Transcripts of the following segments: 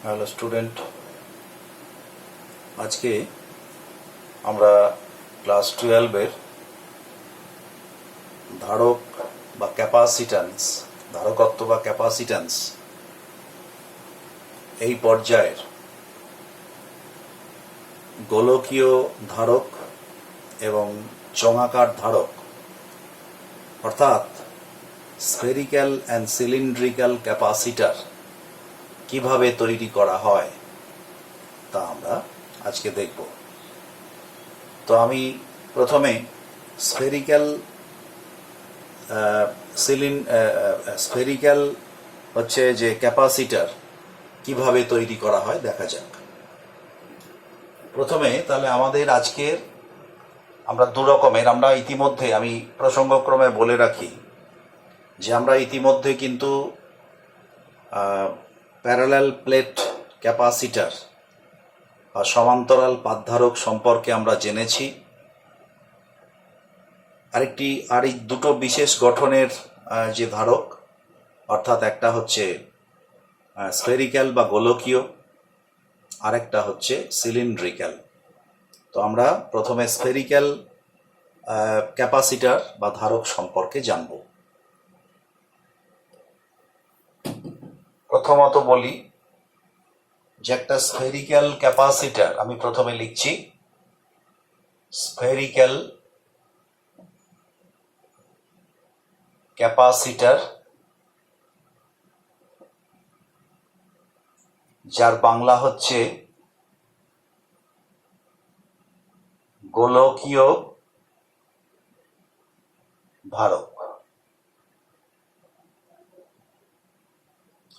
Hello student, আজকে আমরা class 12-এর ধারক বা ক্যাপাসিট্যান্স, ধারকত্ব বা ক্যাপাসিট্যান্স এই পর্যায়ের গোলকীয় ধারক এবং চঙাকার ধারক অর্থাৎ স্ফেরিক্যাল অ্যান্ড সিলিন্ড্রিক্যাল ক্যাপাসিটার কিভাবে তৈরি করা হয় তা আমরা আজকে দেখব। তো আমি প্রথমে স্ফেরিক্যাল হচ্ছে যে ক্যাপাসিটার কিভাবে তৈরি করা হয় দেখা যাক। প্রথমে তাহলে আমাদের আজকের আমরা দু রকমের, আমরা ইতিমধ্যে আমি প্রসঙ্গক্রমে বলে রাখি যে আমরা ইতিমধ্যে কিন্তু প্যারালাল প্লেট ক্যাপাসিটার বা সমান্তরাল পাতধারক সম্পর্কে আমরা জেনেছি। আর এই দুটো বিশেষ গঠনের যে ধারক, অর্থাৎ একটা হচ্ছে স্ফেরিক্যাল বা গোলকীয়, আরেকটা হচ্ছে সিলিন্ড্রিক্যাল। তো আমরা প্রথমে স্ফেরিক্যাল ক্যাপাসিটার বা ধারক সম্পর্কে জানব। প্রথমত বলি যে একটা স্ফেরিক্যাল ক্যাপাসিটার, আমি প্রথমে লিখছি স্ফেরিক্যাল ক্যাপাসিটার, যার বাংলা হচ্ছে গোলকীয় ধারক।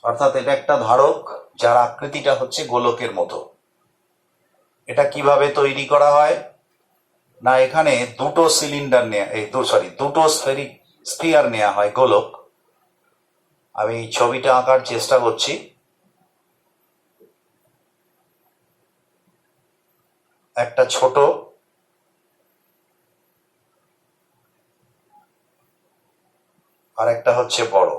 অর্থাৎ এটা একটা ধারক যার আকৃতিটা হচ্ছে গোলকের মতো। এটা কিভাবে তৈরি করা হয় না, এখানে দুটো সিলিন্ডার দুটো স্ফিয়ার নেওয়া হয়, গোলক। আমি ছবিটা আঁকার চেষ্টা করছি। একটা ছোট আর একটা হচ্ছে বড়।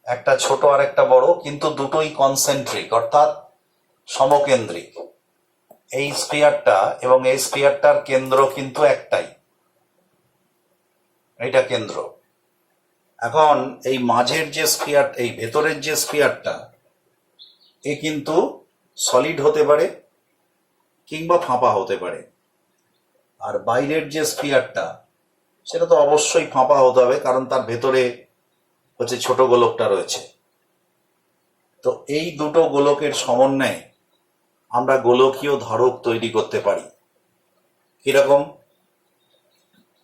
একটা ছোট আর একটা বড়, কিন্তু দুটোই কনসেন্ট্রিক অর্থাৎ সমকেন্দ্রিক। এই স্ফিয়ারটা এবং এই স্ফিয়ারটার কেন্দ্র কিন্তু একটাই, এটা কেন্দ্র। এখন এই মাঝের যে স্ফিয়ার, এই ভেতরের যে স্ফিয়ারটা, এ কিন্তু সলিড হতে পারে কিংবা ফাঁপা হতে পারে। আর বাইরের যে স্ফিয়ারটা, সেটা তো অবশ্যই ফাঁপা হতে হবে, কারণ তার ভেতরে হচ্ছে ছোট গোলকটা রয়েছে। তো এই দুটো গোলকের সমন্বয়ে আমরা গোলকীয় ধারক তৈরি করতে পারি। কিরকম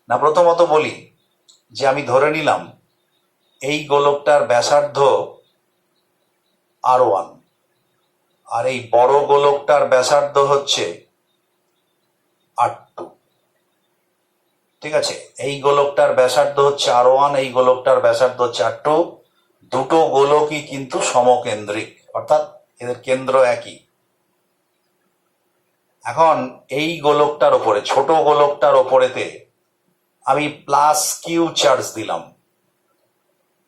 না, প্রথমত বলি যে আমি ধরে নিলাম এই গোলকটার ব্যাসার্ধ R1 আর এই বড় গোলকটার ব্যাসার্ধ হচ্ছে R2। ঠিক আছে, এই গোলকটার ব্যাসার্ধ হচ্ছে R1, এই গোলকটার ব্যাসার্ধ হচ্ছে R2। দুটো গোলকই কিন্তু সমকেন্দ্রিক, অর্থাৎ এদের কেন্দ্র একই। এখন এই গোলকটার ওপরে, ছোট গোলকটার ওপরেতে আমি প্লাস কিউ চার্জ দিলাম,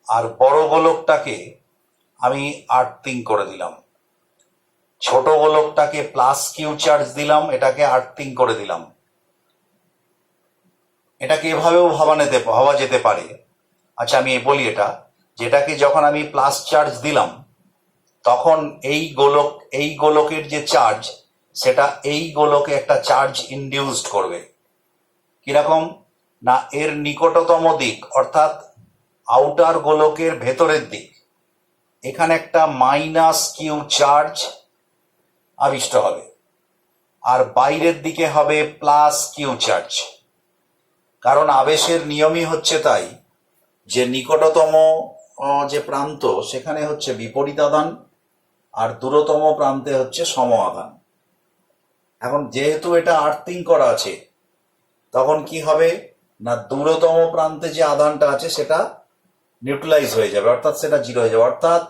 আর বড় গোলকটাকে আমি আর্থিং করে দিলাম। ছোট গোলকটাকে প্লাস কিউ চার্জ দিলাম, এটাকে আর্থিং করে দিলাম। এটাকে এভাবেও ভাবা যেতে পারে। আচ্ছা, আমি বলি এটা, যেটাকে যখন আমি প্লাস চার্জ দিলাম, তখন এই গোলকের যে চার্জ, সেটা এই গোলকে একটা চার্জ ইনডিউসড করবে। কিরকম না, এর নিকটতম দিক অর্থাৎ আউটার গোলকের ভেতরের দিক, এখানে একটা মাইনাস কিউ চার্জ আবিষ্ট হবে, আর বাইরের দিকে হবে প্লাস কিউ চার্জ। কারণ আবেশের নিয়মই হচ্ছে তাই, যে নিকটতম যে প্রান্ত সেখানে হচ্ছে বিপরীত আধান, আর দূরতম প্রান্তে হচ্ছে সম আধান। এখন যেহেতু এটা আর্থিং করা আছে, তখন কি হবে না, দূরতম প্রান্তে যে আধানটা আছে সেটা নিউট্রালাইজ হয়ে যাবে, অর্থাৎ সেটা জিরো হয়ে যাবে। অর্থাৎ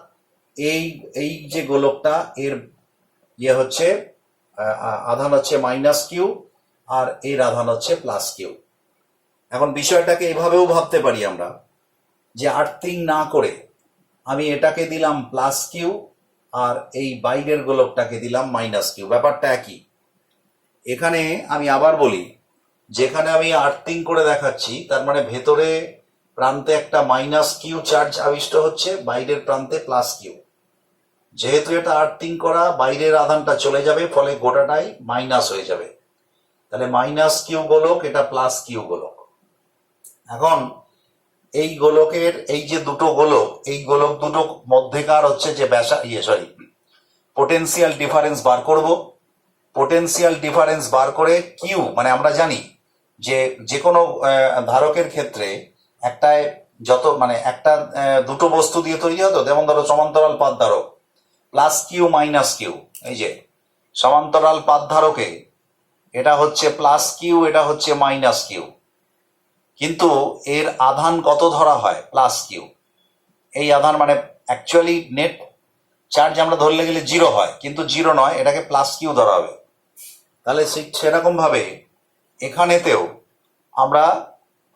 এই যে গোলকটা, এর হচ্ছে আধান হচ্ছে মাইনাস কিউ, আর এর আধান হচ্ছে প্লাস কিউ। এখন বিষয়টাকে এভাবেও ভাবতে পারি আমরা যে আর্থিং না করে আমি এটাকে দিলাম প্লাস কিউ আর এই বাইরের গোলকটাকে দিলাম মাইনাস কিউ, ব্যাপারটা একই। এখানে আমি আবার বলি, যেখানে আমি আর্থিং করে দেখাচ্ছি তার মানে ভেতরে প্রান্তে একটা মাইনাস কিউ চার্জ আবিষ্ট হচ্ছে, বাইরের প্রান্তে প্লাস কিউ। যেহেতু এটা আর্থিং করা, বাইরের আধানটা চলে যাবে, ফলে গোটাটাই মাইনাস হয়ে যাবে। তাহলে মাইনাস কিউ গোলক, এটা প্লাস কিউ গোলক। এখন এই গোলকের এই যে দুটো গোলক, এই গোলক দুটো মধ্যেকার হচ্ছে যে পোটেনশিয়াল ডিফারেন্স বার করব। পোটেনশিয়াল ডিফারেন্স বার করে কিউ মানে আমরা জানি যে কোনো ধারকের ক্ষেত্রে একটায় একটা দুটো বস্তু দিয়ে তৈরি হতো, যেমন ধরো সমান্তরাল পাত ধারক প্লাস কিউ মাইনাস কিউ। এই যে সমান্তরাল পাত ধারকে এটা হচ্ছে প্লাস কিউ, এটা হচ্ছে মাইনাস কিউ, কিন্তু এর আধান কত ধরা হয়? Plus Q. এই আধান মানে অ্যাকচুয়ালি নেট চার্জ আমরা ধরলে গেলে জিরো হয়, কিন্তু জিরো নয়, এটাকে প্লাস কিউ ধরা হবে। তাহলে সেরকম ভাবে এখানেতেও আমরা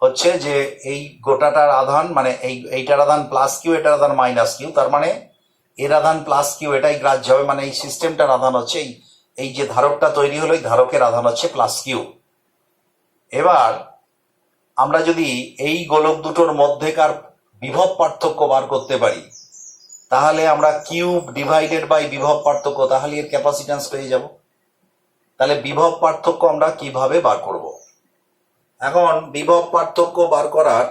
হচ্ছে যে এই গোটাটার আধান মানে এইটার আধান প্লাস কিউ, এটার আধান মাইনাস কিউ, তার মানে এর আধান প্লাস কিউ, এটাই গ্রাহ্য হবে। মানে এই সিস্টেমটার আধান হচ্ছে এই যে ধারকটা তৈরি হলো, এই ধারকের আধান হচ্ছে প্লাস কিউ। এবার আমরা যদি এই গোলক দুটোর মধ্যেকার বিভব পার্থক্য বার করতে পারি, তাহলে আমরা কিউব ডিভাইডেড বাই বিভব পার্থক্য, তাহলে এর ক্যাপাসিট্যান্স পেয়ে যাব। তাহলে বিভব পার্থক্য আমরা কিভাবে বার করব? এখন বিভব পার্থক্য বার করার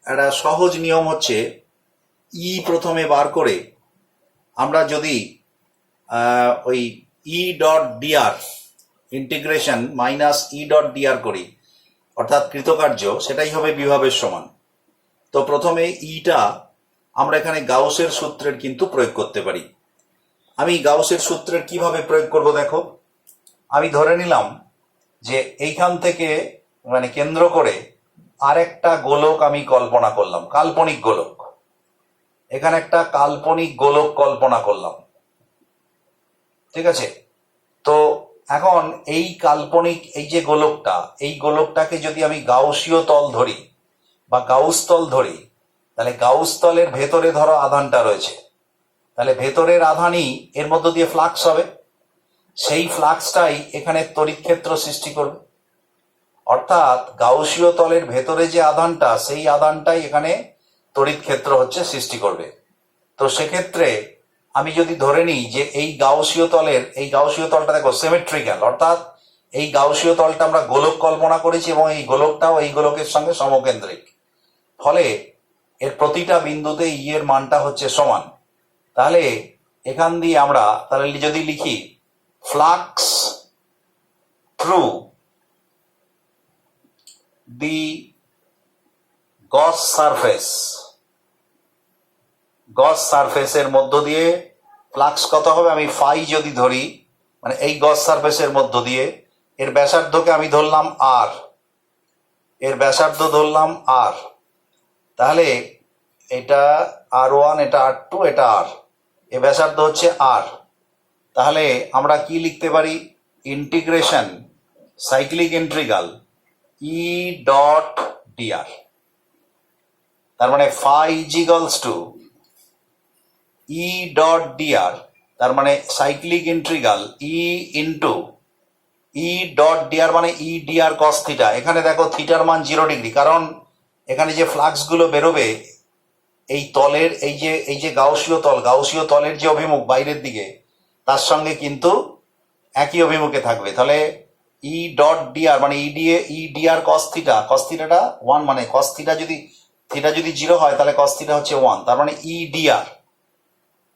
একটা সহজ নিয়ম হচ্ছে, ই প্রথমে বার করে আমরা যদি ওই E dot d r integration minus E dot d r করি, অর্থাৎ কৃতকার্য, সেটাই হবে বিভবের সমান। তো প্রথমে ইটা আমরা এখানে গাউসের সূত্রের কিন্তু প্রয়োগ করতে পারি। আমি গাউসের সূত্রের কিভাবে প্রয়োগ করব দেখো। আমি ধরে নিলাম যে এইখান থেকে মানে কেন্দ্র করে আরেকটা গোলক আমি কল্পনা করলাম, কাল্পনিক গোলক। এখানে একটা কাল্পনিক গোলক কল্পনা করলাম, ঠিক আছে? তো এখন এই কাল্পনিক এই যে গোলকটা, এই গোলকটাকে যদি আমি গাউসীয় তল ধরি বা গাউস তল ধরি, তাহলে গাউস তলের ভেতরে ধরো আধানটা রয়েছে, তাহলে ভেতরের আধানই এর মধ্য দিয়ে ফ্লাক্স হবে, সেই ফ্লাক্সটাই এখানে তড়িৎ ক্ষেত্র সৃষ্টি করবে। অর্থাৎ গাউসীয় তলের ভেতরে যে আধানটা, সেই আধানটাই এখানে তড়িৎ ক্ষেত্র হচ্ছে সৃষ্টি করবে। তো সেক্ষেত্রে আমি যদি ধরে নিই যে এই গাউসীয় তলটা দেখো সিমেট্রিক্যাল, অর্থাৎ এই গাউসীয় তলটা আমরা গোলক কল্পনা করেছি এবং এই গোলকটাও এই গোলকের সঙ্গে সমকেন্দ্রিক, ফলে এর প্রতিটা বিন্দুতে ই এর মানটা হচ্ছে সমান। তাহলে এখান দিয়ে আমরা তাহলে যদি লিখি ফ্লাক্স থ্রু দি গস সারফেসের মধ্য দিয়ে ফ্লাক্স কত হবে? আমি ফাই যদি ধরি, মানে এই গস সারফেসের মধ্য দিয়ে এর ব্যাসার্ধকে আমি ধরলাম আর, এর ব্যাসার্ধ ধরলাম আর, তাহলে এটা R1, এটা R2, এটা আর, এ ব্যাসার্ধ হচ্ছে আর। তাহলে আমরা কি লিখতে পারি? Integration cyclic integral E dot d r, তার মানে phi equals to E dot d r, তার মানে cyclic integral E into E dot d r মানে ই ডিআর কস থিটা। এখানে দেখো থিটার মান 0 ডিগ্রি, কারণ এখানে যে ফ্লাক্স গুলো বেরোবে এই তলের এই যে গাউসীয় তলের যে অভিমুখ বাইরের দিকে, তার সঙ্গে কিন্তু একই অভিমুখে থাকবে। তাহলে ই ডট ডিআর মানে ই ডিআর কস থিটাটা 1, মানে কস থিটা যদি 0 হয় তাহলে কস থিটা হচ্ছে 1, তার মানে ই ডিআর।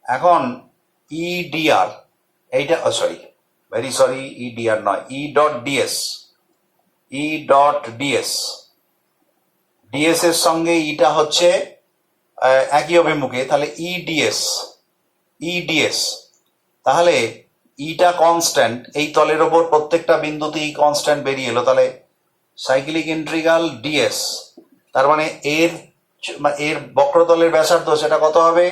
এখন ই ডিআর এইটা ই ডিআর নয়, ই ডট ডিএস এর সঙ্গে ইটা হচ্ছে একই অভিমুখে, তাহলে ইডিএস, তাহলে ইটা কনস্ট্যান্ট, এই তলের ওপর প্রত্যেকটা বিন্দুতে ই কনস্ট্যান্ট বেরিয়ে এলো, তাহলে সাইক্লিক ইন্টিগ্রাল ডিএস, তার মানে এর বক্রতলের ব্যাসার্ধ সেটা কত হবে?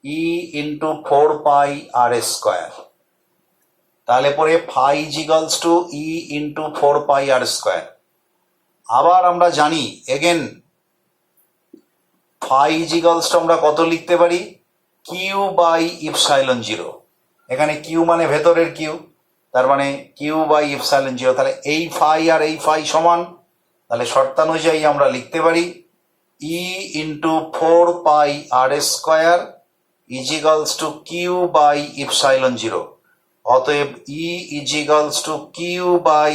ই ইন্টু 4 পাই আর স্কোয়ার। তাহলে পরে phi equals to E into 4 pi R square. আবার আমরা জানি এগেন ফাই ইজিক্যালস টু আমরা কত লিখতে পারি, কিউ বাই ইপসাইলন জিরো। এখানে কিউ মানে ভেতরের কিউ, তার মানে কিউ বাই ইপসাইলন জিরো। তাহলে এই ফাই আর এই ফাই সমান, তাহলে শর্তানুযায়ী আমরা লিখতে পারি E into 4 pi R square equals to Q by epsilon zero. অতএব E equals to Q by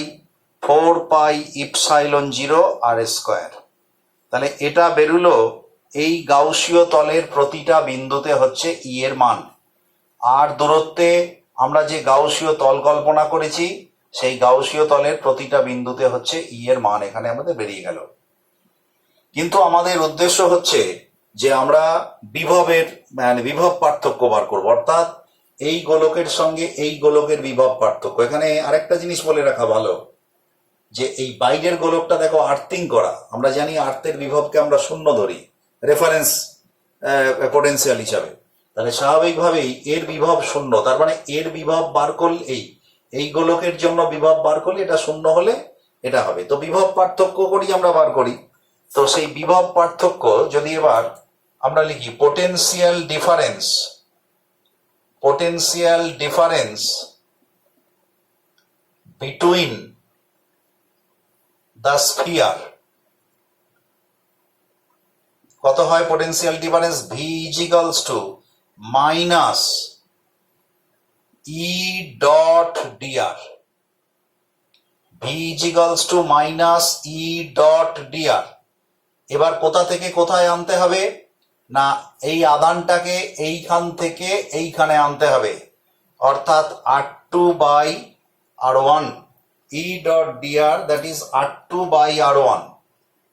4 pi epsilon zero R square. তাহলে এটা বেরুলো এই গাউসীয় তলের প্রতিটা বিন্দুতে হচ্ছে ই এর মান। আর দূরত্বে আমরা যে গাউসীয় তল কল্পনা করেছি সেই গাউসীয় তলের প্রতিটা বিন্দুতে হচ্ছে ই এর মান এখানে আমাদের বেরিয়ে গেল। কিন্তু আমাদের উদ্দেশ্য হচ্ছে যে আমরা বিভবের বিভব পার্থক্য বার করবো, অর্থাৎ এই গোলকের সঙ্গে এই গোলকের বিভব পার্থক্য। এখানে আরেকটা জিনিস বলে রাখা ভালো যে এই বাইরের গোলকটা দেখো আর্থিং করা, আমরা জানি আর্থের বিভবকে আমরা শূন্য ধরি রেফারেন্স পোটেনশিয়াল হিসাবে। তাহলে স্বাভাবিকভাবেই এর বিভব শূন্য, তার মানে এর বিভব বার করলে এই গোলকের জন্য বিভব বার করলে এটা শূন্য হলে এটা হবে। তো বিভব পার্থক্য করি আমরা বার করি। তো সেই বিভব পার্থক্য যদি এবার আমরা লিখি potential difference between the sphere, কত হয় potential difference, V equals to minus E dot d r. V equals to minus E dot d r. এবার কোথা থেকে কোথায় আনতে হবে না, এই আধানটাকে এইখান থেকে এইখানে আনতে হবে, অর্থাৎ R2 by R1 E dot D R, that is R2 by R1।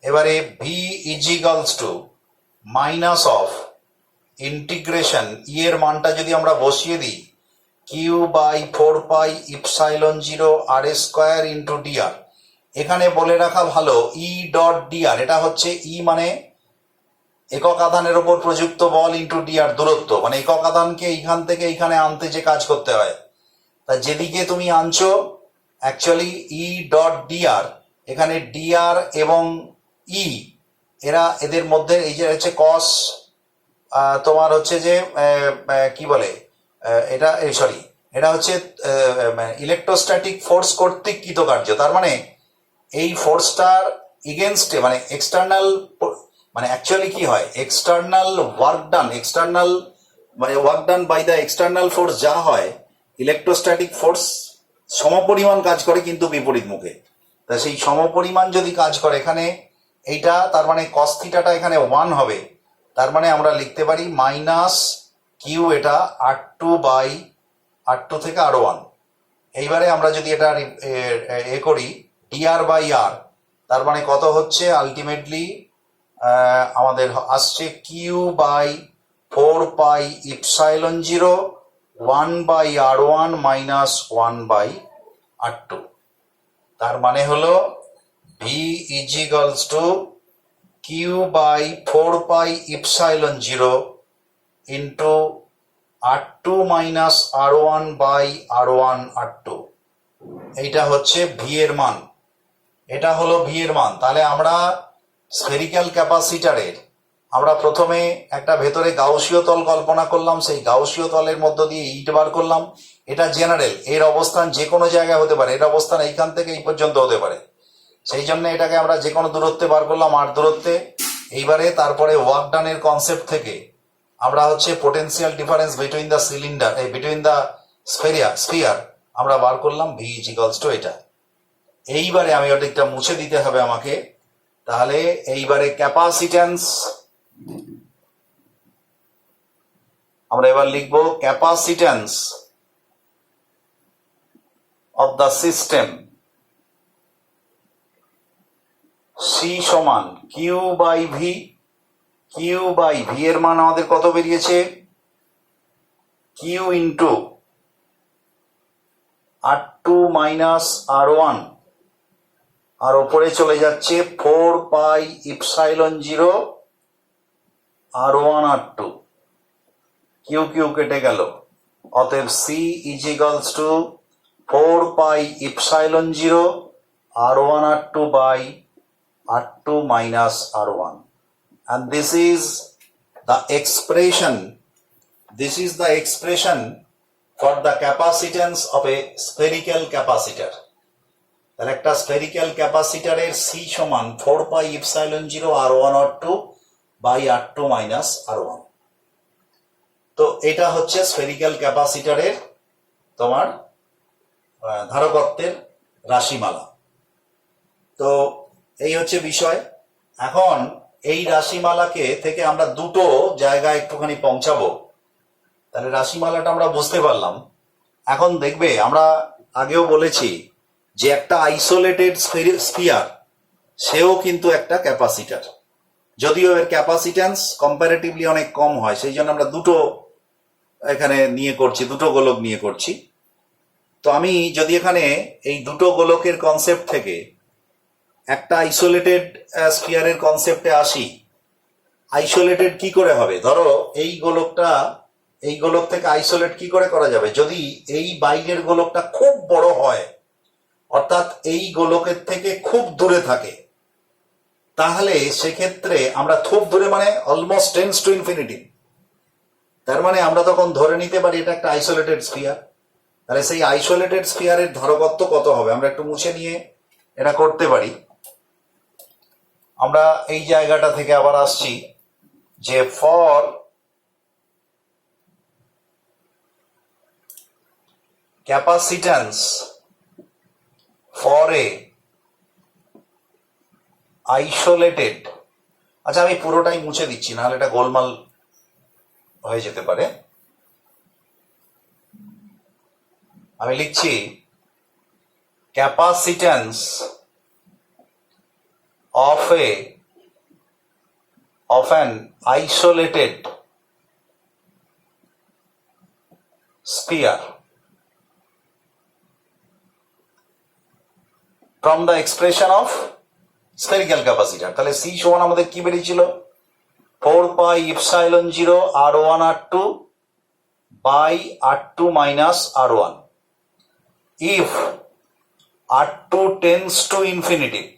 এবারে V equals to minus of integration E এর মানটা যদি আমরা বসিয়ে দিই Q by 4 pi epsilon zero R square into D R. এখানে বলে রাখা ভালো ই ডট ডিআর, এটা হচ্ছে ই মানে একক আধানের ওপর প্রযুক্ত বল ইন্টু ডিআর দূরত্ব, মানে একক আধানকে এইখান থেকে এইখানে আনতে যে কাজ করতে হয়, তা যেদিকে তুমি আনছো অ্যাকচুয়ালি ই ডট ডিআর, এখানে ডিআর এবং ই এদের মধ্যে এই যে হচ্ছে কস, তোমার হচ্ছে যে কি বলে এটা, সরি এটা হচ্ছে ইলেকট্রোস্ট্যাটিক ফোর্স কর্তৃক কৃতকার্য। তার মানে এই ফোর্সটার এগেনস্টে মানে এক্সটার্নাল, মানে অ্যাকচুয়ালি কি হয়, external work done by the external force যা হয়, ইলেকট্রোস্ট্যাটিক ফোর্স সমপরিমাণ কাজ করে কিন্তু বিপরীত মুখে। তা সেই সমপরিমাণ যদি কাজ করে এখানে এইটা, তার মানে কস থিটাটা এখানে 1 হবে। তার মানে আমরা লিখতে পারি মাইনাস কিউ, এটা R2 বাই R2 থেকে R1। এইবারে আমরা যদি এটা করি ডিআর বাই আর, তার মানে কত হচ্ছে আলটিমেটলি আমাদের আসছে Q by 4 pi epsilon zero 1 by R1 minus 1 by R2। তার মানে হলো V equals to Q by 4 pi epsilon zero into R2 minus R1 by R1 R2। এইটা হচ্ছে ভি এর মান, এটা হলো ভি এর মান। তাহলে আমরা স্ফেরিক্যাল ক্যাপাসিটারের আমরা প্রথমে একটা ভেতরে গাউসীয় তল কল্পনা করলাম, সেই গাউসীয় তলের মধ্য দিয়ে ইট বার করলাম। এটা জেনারেল, এর অবস্থান যে কোনো জায়গায় হতে পারে, এর অবস্থান এইখান থেকে এই পর্যন্ত হতে পারে, সেই জন্য এটাকে আমরা যে কোনো দূরত্বে বার করলাম আর দূরত্বে। এইবারে তারপরে ওয়ার্ক ডানের কনসেপ্ট থেকে আমরা হচ্ছে potential difference between the cylinder, between the sphere আমরা বার করলাম ভি ইজিক্যালস টু এটা। এইবারে আমি ওটা মুছে দিতে হবে আমাকে, তাহলে এইবারে ক্যাপাসিট্যান্স আমরা এবার লিখব capacitance of the system C সমান Q by V. Q by V এর মান আমাদের কত বেরিয়েছে, Q into R2 minus R1, আর ওপরে চলে যাচ্ছে 4 pi epsilon zero R1 R2, Q Q কেটে গেল। অতএব C equals to 4 pi epsilon zero R1 R2 by R2 minus R1, and this is the expression, this is the expression for the capacitance of a spherical capacitor. তাহলে একটা spherical ক্যাপাসিটারের C সমান 4 pi epsilon 0 R1 R2 by R2 minus R1। তো এটা হচ্ছে spherical ক্যাপাসিটারের তোমার ধারকত্বের রাশিমালা। তো এই হচ্ছে বিষয়। এখন এই রাশিমালাকে থেকে আমরা দুটো জায়গায় একটুখানি পৌঁছাবো, তাহলে রাশিমালাটা আমরা বুঝতে পারলাম। এখন দেখবে আমরা আগেও বলেছি যে একটা আইসোলেটেড স্ফিয়ার সেও কিন্তু একটা ক্যাপাসিটার, যদিও এর ক্যাপাসিট্যান্স কম্পারেটিভলি অনেক কম হয়, সেই জন্য আমরা দুটো এখানে নিয়ে করছি, দুটো গোলক নিয়ে করছি। তো আমি যদি এখানে এই দুটো গোলকের কনসেপ্ট থেকে একটা আইসোলেটেড স্ফিয়ারের কনসেপ্টে আসি, আইসোলেটেড কি করে হবে? ধরো এই গোলকটা, এই গোলক থেকে আইসোলেট কি করে করা যাবে? যদি এই বাইরের গোলকটা খুব বড় হয়, অর্থাৎ এই গোলকের থেকে খুব দূরে থাকে, তাহলে সেক্ষেত্রে আমরা খুব দূরে মানে অলমোস্ট টেন্স টু ইনফিনিটি, তার মানে আমরা তখন ধরে নিতে পারি এটা একটা আইসোলেটেড স্ফিয়ার। তাহলে সেই আইসোলেটেড স্ফিয়ারের ধারকত্ব কত হবে? আমরা একটু মুছে নিয়ে এটা করতে পারি। আমরা এই জায়গাটা থেকে আবার আসছি যে for capacitance for a isolated, আচ্ছা আমি পুরোটাই মুছে দিচ্ছি, নাহলে এটা গোলমাল হয়ে যেতে পারে। আমি লিখছি capacitance of an isolated sphere from the expression of spherical capacitor। তাহলে C সমান আমাদের কি বেরিয়েছিল? 4 pi epsilon 0 R1 R2 by R2 minus R1 if R2 tends to infinitive,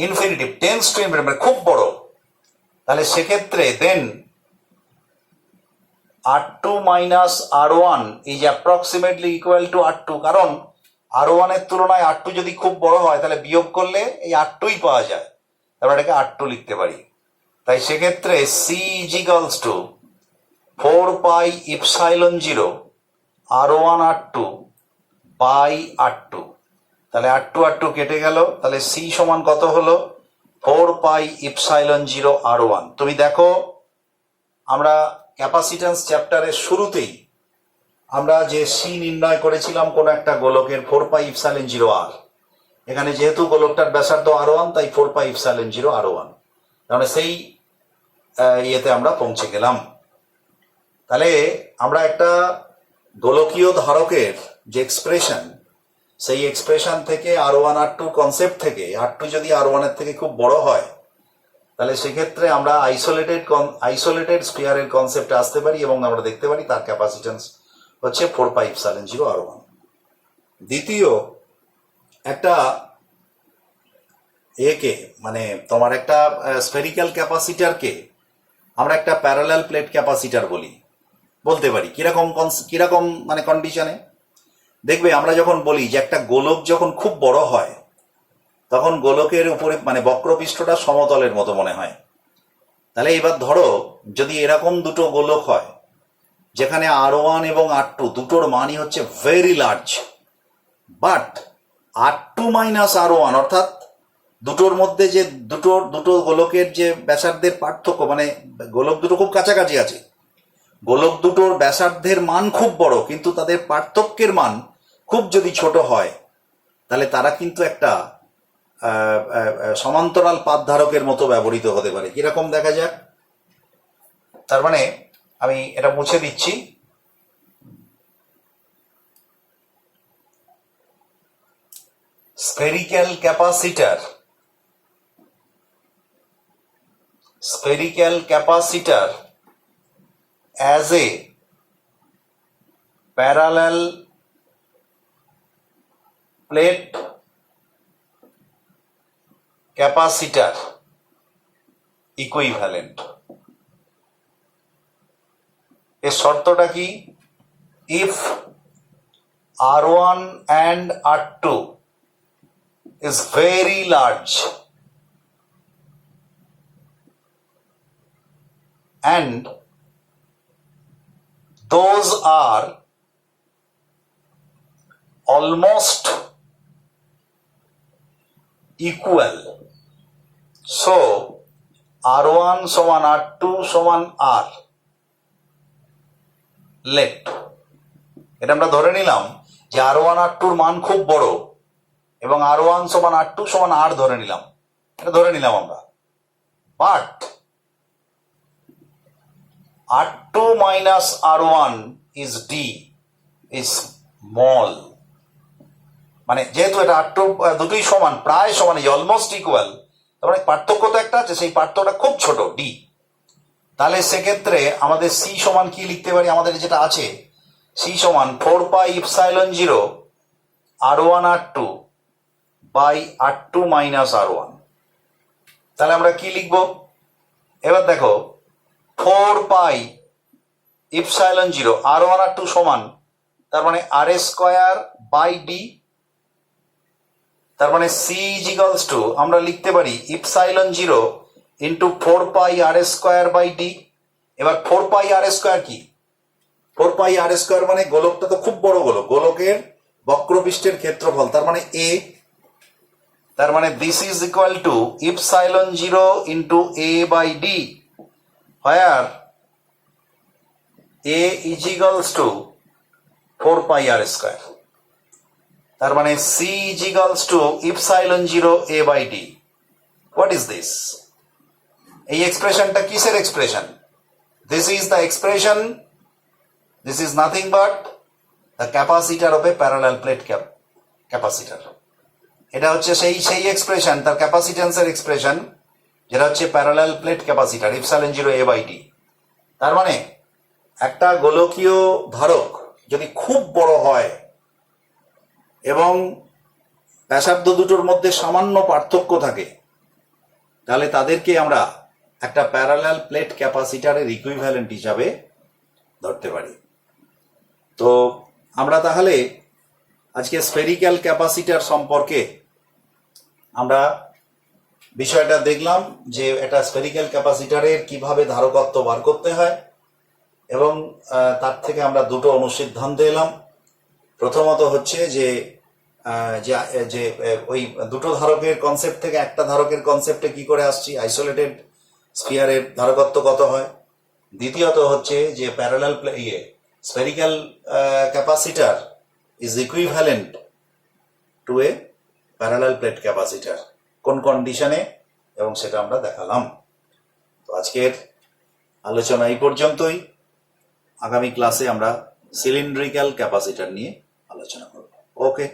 infinitive tends to infinitive মানে খুব বড়, তাহলে সেক্ষেত্রে then R2 minus R1 is approximately equal to R2, কারণ R1 এর তুলনায় R2 যদি খুব বড় হয় তাহলে বিয়োগ করলে এই R2ই পাওয়া যায়, তারপর এটাকে R2 লিখতে পারি। তাই সেক্ষেত্রে C is equals to 4 pi epsilon 0 R1 R2 by R2, তাহলে R2 R2 কেটে গেল, তাহলে C সমান কত হলো? 4 পাই ইপসাইলন 0 R1। তুমি দেখো আমরা ক্যাপাসিট্যান্স চ্যাপ্টারের শুরুতেই আমরা যে C নির্ণয় করেছিলাম কোন একটা গোলকের 4 পাই ইপসাইলন 0 R, এখানে যেহেতু গোলকটার ব্যাসার্ধ R1 তাই 4 পাই ইপসাইলন 0 R1, তাহলে সেই ইয়েতে আমরা পৌঁছে গেলাম। তাহলে আমরা একটা গোলকীয় ধারকের যে এক্সপ্রেশন, সেই এক্সপ্রেশন থেকে R1 R2 কনসেপ্ট থেকে R2 যদি R1 এর থেকে খুব বড় হয়, তাহলে সেক্ষেত্রে আমরা আইসোলেটেড স্ফিয়ারের কনসেপ্টে আসতে পারি এবং আমরা দেখতে পারি তার ক্যাপাসিট্যান্স হচ্ছে 4 পাই ইপসাইলন 0 R1। দ্বিতীয় একটা একে মানে তোমার একটা স্ফেরিক্যাল ক্যাপাসিটারকে আমরা একটা প্যারালাল প্লেট ক্যাপাসিটার বলতে পারি। কিরকম মানে কন্ডিশনে দেখবে, আমরা যখন বলি যে একটা গোলক যখন খুব বড় হয় তখন গোলকের উপরে মানে বক্রপৃষ্ঠটা সমতলের মতো মনে হয়। তাহলে এবার ধরো যদি এরকম দুটো গোলক হয় যেখানে R1 এবং R2 দুটোর মানই হচ্ছে very large, but R2 minus R1 অর্থাৎ দুটোর মধ্যে যে দুটো গোলকের যে ব্যাসার্ধের পার্থক্য, মানে গোলক দুটো খুব কাছাকাছি আছে, গোলক দুটোর ব্যাসার্ধের মান খুব বড় কিন্তু তাদের পার্থক্যের মান খুব যদি ছোট হয়, তাহলে তারা কিন্তু একটা সমান্তরাল পাত ধারকের মতো ব্যবহৃত হতে পারে। কিরকম দেখা যাক, তার মানে আমি এটা মুছে দিচ্ছি। spherical capacitor as a parallel plate capacitor equivalent. এর শর্তটা কি? If R1 and R2 is very large and those are almost equal, so R1 সমান R2 সমান R, let এটা আমরা ধরে নিলাম যে R1 R2 এর মান খুব বড় এবং R1 সমান R2 সমান R ধরে নিলাম, এটা ধরে নিলাম আমরা। But R2 minus R1 is D is small, মানে যেহেতু এটা R2 দুটোই সমান, প্রায় সমান, অলমোস্ট ইকুয়াল, তার মানে পার্থক্য তো একটা আছে, সেই পার্থক্যটা খুব ছোট D। তাহলে সেক্ষেত্রে আমাদের C সমান কি লিখতে পারি? আমাদের যেটা আছে C সমান 4 pi epsilon 0 R1 R2 by R2 minus R1। তাহলে আমরা কি লিখব? এবার দেখো 4 পাই ইপসাইলন 0 R1 R2 সমান, তার মানে R স্কয়ার বাই ডি, তার মানে C ইজ ইকুয়ালস টু আমরা লিখতে পারি epsilon 0 into 4 pi R square by D. এবার 4 পাই R স্কয়ার কি? 4 পাই R স্কয়ার মানে গোলকটা তো খুব বড় গোলক, গোলকের বক্রপৃষ্ঠের ক্ষেত্রফল, তার মানে A, তার মানে this is equal to epsilon 0 into A by D, where A is equals to 4 pi R square. তার মানে C is equals to ইপসাইলন 0 A by D. What is this? এই এক্সপ্রেশনটা কিসের expression? This is the expression, this is nothing but the capacitor of a parallel plate capacitor. এটা হচ্ছে সেই expression, তার ক্যাপাসিটেন্সের এক্সপ্রেশন, যেটা হচ্ছে parallel plate capacitor epsilon 0 A by D. তার মানে একটা গোলকীয় ধারক যদি খুব বড় হয় এবং ব্যাসার্ধ দুটোর মধ্যে সামান্য পার্থক্য থাকে, তাহলে তাদেরকে আমরা একটা প্যারালাল প্লেট ক্যাপাসিটারের ইকুইভ্যালেন্ট হিসাবে ধরতে পারি। তো আমরা তাহলে আজকে স্ফেরিক্যাল ক্যাপাসিটার সম্পর্কে আমরা বিষয়টা দেখলাম, যে একটা স্ফেরিক্যাল ক্যাপাসিটারের কিভাবে ধারকত্ব বার করতে হয়, এবং তার থেকে আমরা দুটো অনুসিদ্ধান্ত এলাম। প্রথমত হচ্ছে যে ওই দুটো ধারকের কনসেপ্ট থেকে একটা ধারকের কনসেপ্টে কি করে আসছি, আইসোলেটেড স্ফিয়ারের ধারকত্ব কত হয়। দ্বিতীয়ত হচ্ছে যে parallel spherical capacitor is equivalent to A parallel plate capacitor, কোন কন্ডিশনে, এবং সেটা আমরা দেখালাম। তো আজকের আলোচনা এই পর্যন্তই। আগামী ক্লাসে আমরা সিলিন্ড্রিক্যাল ক্যাপাসিটার নিয়ে আলোচনা করব। ওকে।